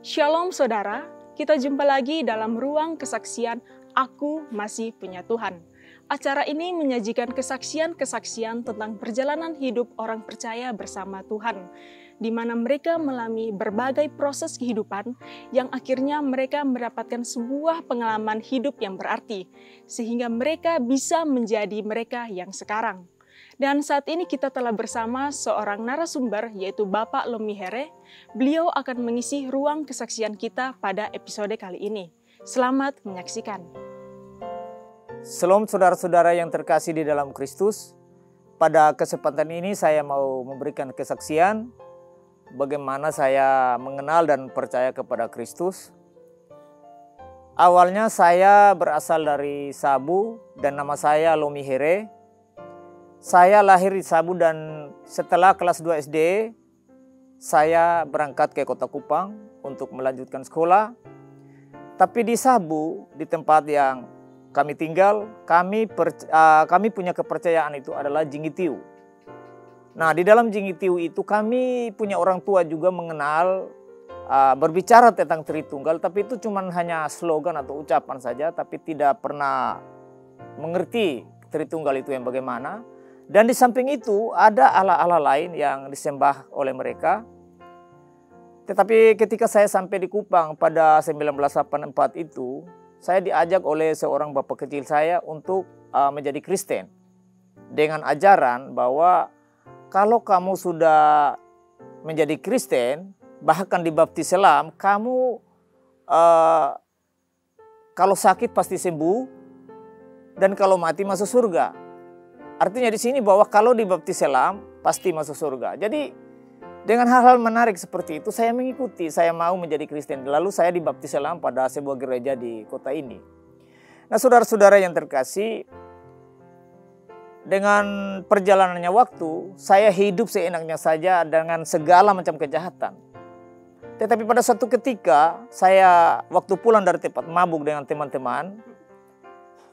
Shalom saudara, kita jumpa lagi dalam ruang kesaksian Aku Masih Punya Tuhan. Acara ini menyajikan kesaksian-kesaksian tentang perjalanan hidup orang percaya bersama Tuhan, di mana mereka mengalami berbagai proses kehidupan yang akhirnya mereka mendapatkan sebuah pengalaman hidup yang berarti, sehingga mereka bisa menjadi mereka yang sekarang. Dan saat ini kita telah bersama seorang narasumber yaitu Bapak Lomi Here. Beliau akan mengisi ruang kesaksian kita pada episode kali ini. Selamat menyaksikan. Shalom saudara-saudara yang terkasih di dalam Kristus. Pada kesempatan ini saya mau memberikan kesaksian bagaimana saya mengenal dan percaya kepada Kristus. Awalnya saya berasal dari Sabu dan nama saya Lomi Here. Saya lahir di Sabu dan setelah kelas 2 SD, saya berangkat ke Kota Kupang untuk melanjutkan sekolah. Tapi di Sabu, di tempat yang kami tinggal, kami punya kepercayaan itu adalah Jingitiu. Nah, di dalam Jingitiu itu kami punya orang tua juga mengenal, berbicara tentang Tritunggal, tapi itu cuma hanya slogan atau ucapan saja, tapi tidak pernah mengerti Tritunggal itu yang bagaimana. Dan di samping itu ada Allah-Allah lain yang disembah oleh mereka. Tetapi ketika saya sampai di Kupang pada 1984 itu, saya diajak oleh seorang bapak kecil saya untuk menjadi Kristen. Dengan ajaran bahwa kalau kamu sudah menjadi Kristen, bahkan dibaptis Islam, kamu kalau sakit pasti sembuh dan kalau mati masuk surga. Artinya di sini bahwa kalau dibaptis Islam pasti masuk surga. Jadi dengan hal-hal menarik seperti itu saya mengikuti, saya mau menjadi Kristen. Lalu saya dibaptis Islam pada sebuah gereja di kota ini. Nah saudara-saudara yang terkasih, dengan perjalanannya waktu saya hidup seenaknya saja dengan segala macam kejahatan. Tetapi pada suatu ketika saya waktu pulang dari tempat mabuk dengan teman-teman,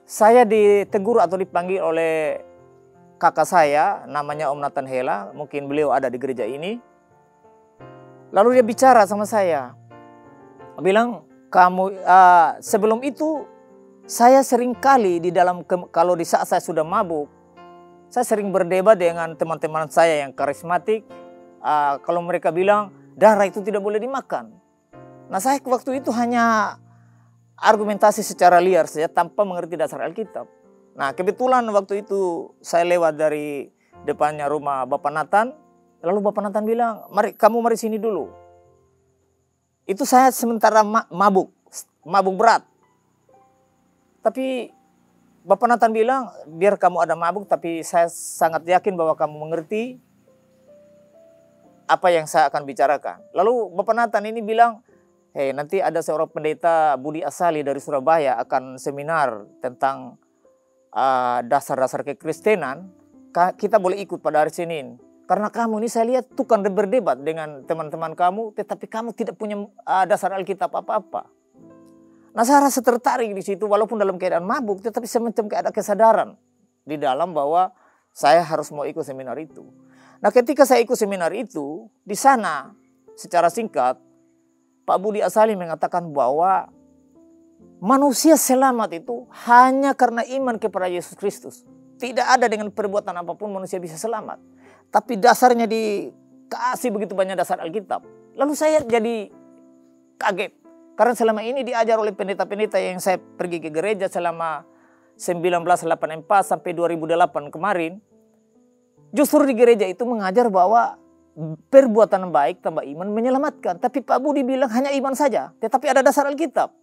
saya ditegur atau dipanggil oleh kakak saya, namanya Om Nathan Hela, mungkin beliau ada di gereja ini. Lalu dia bicara sama saya, bilang, kamu sebelum itu saya sering kali di dalam, kalau di saat saya sudah mabuk, saya sering berdebat dengan teman-teman saya yang karismatik. Kalau mereka bilang darah itu tidak boleh dimakan. Nah saya waktu itu hanya argumentasi secara liar saja tanpa mengerti dasar Alkitab. Nah kebetulan waktu itu saya lewat dari depannya rumah Bapak Nathan. Lalu Bapak Nathan bilang, mari sini dulu. Itu saya sementara mabuk berat. Tapi Bapak Nathan bilang, biar kamu ada mabuk tapi saya sangat yakin bahwa kamu mengerti apa yang saya akan bicarakan. Lalu Bapak Nathan ini bilang, hey, nanti ada seorang pendeta Budi Asali dari Surabaya akan seminar tentang dasar-dasar kekristenan, kita boleh ikut pada hari Senin. Karena kamu ini saya lihat tukang berdebat dengan teman-teman kamu, tetapi kamu tidak punya dasar Alkitab apa-apa. Nah saya rasa tertarik di situ, walaupun dalam keadaan mabuk, tetapi semacam ada kesadaran di dalam bahwa saya harus mau ikut seminar itu. Nah ketika saya ikut seminar itu, di sana secara singkat, Pak Budi Asali mengatakan bahwa manusia selamat itu hanya karena iman kepada Yesus Kristus. Tidak ada dengan perbuatan apapun manusia bisa selamat. Tapi dasarnya dikasih begitu banyak dasar Alkitab. Lalu saya jadi kaget. Karena selama ini diajar oleh pendeta-pendeta yang saya pergi ke gereja selama 1984 sampai 2008 kemarin. Justru di gereja itu mengajar bahwa perbuatan baik tambah iman menyelamatkan. Tapi Pak Budi bilang hanya iman saja. Tetapi ada dasar Alkitab.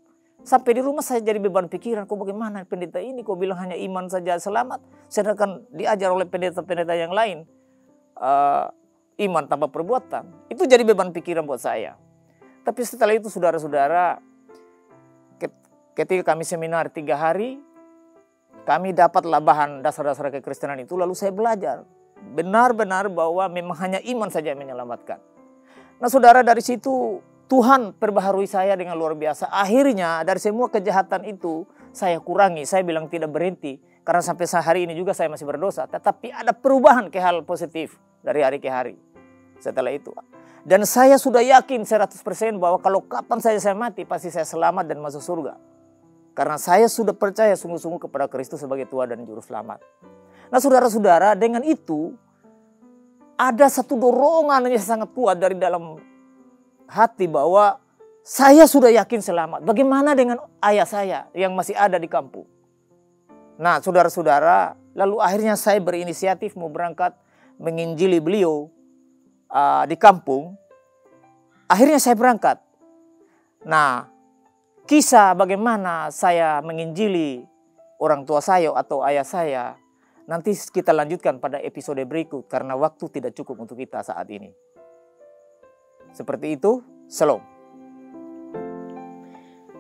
Sampai di rumah saya jadi beban pikiran, kok bagaimana pendeta ini, kok bilang hanya iman saja selamat. Sedangkan diajar oleh pendeta-pendeta yang lain, iman tanpa perbuatan. Itu jadi beban pikiran buat saya. Tapi setelah itu saudara-saudara, ketika kami seminar 3 hari, kami dapatlah bahan dasar-dasar kekristenan itu, lalu saya belajar. Benar-benar bahwa memang hanya iman saja yang menyelamatkan. Nah saudara, dari situ Tuhan perbaharui saya dengan luar biasa. Akhirnya dari semua kejahatan itu saya kurangi. Saya bilang tidak berhenti. Karena sampai hari ini juga saya masih berdosa. Tetapi ada perubahan ke hal positif dari hari ke hari. Setelah itu. Dan saya sudah yakin 100% bahwa kalau kapan saya mati, pasti saya selamat dan masuk surga. Karena saya sudah percaya sungguh-sungguh kepada Kristus sebagai Tuhan dan Juru Selamat. Nah saudara-saudara, dengan itu ada satu dorongan yang sangat kuat dari dalam hati bahwa saya sudah yakin selamat. Bagaimana dengan ayah saya yang masih ada di kampung? Nah saudara-saudara, lalu akhirnya saya berinisiatif mau berangkat menginjili beliau di kampung. Akhirnya saya berangkat. Nah, kisah bagaimana saya menginjili orang tua saya atau ayah saya, nanti kita lanjutkan pada episode berikut karena waktu tidak cukup untuk kita saat ini. Seperti itu, shalom.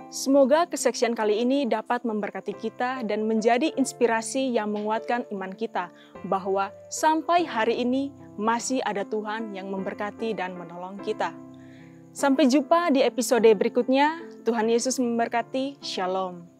Semoga kesaksian kali ini dapat memberkati kita dan menjadi inspirasi yang menguatkan iman kita bahwa sampai hari ini masih ada Tuhan yang memberkati dan menolong kita. Sampai jumpa di episode berikutnya. Tuhan Yesus memberkati. Shalom.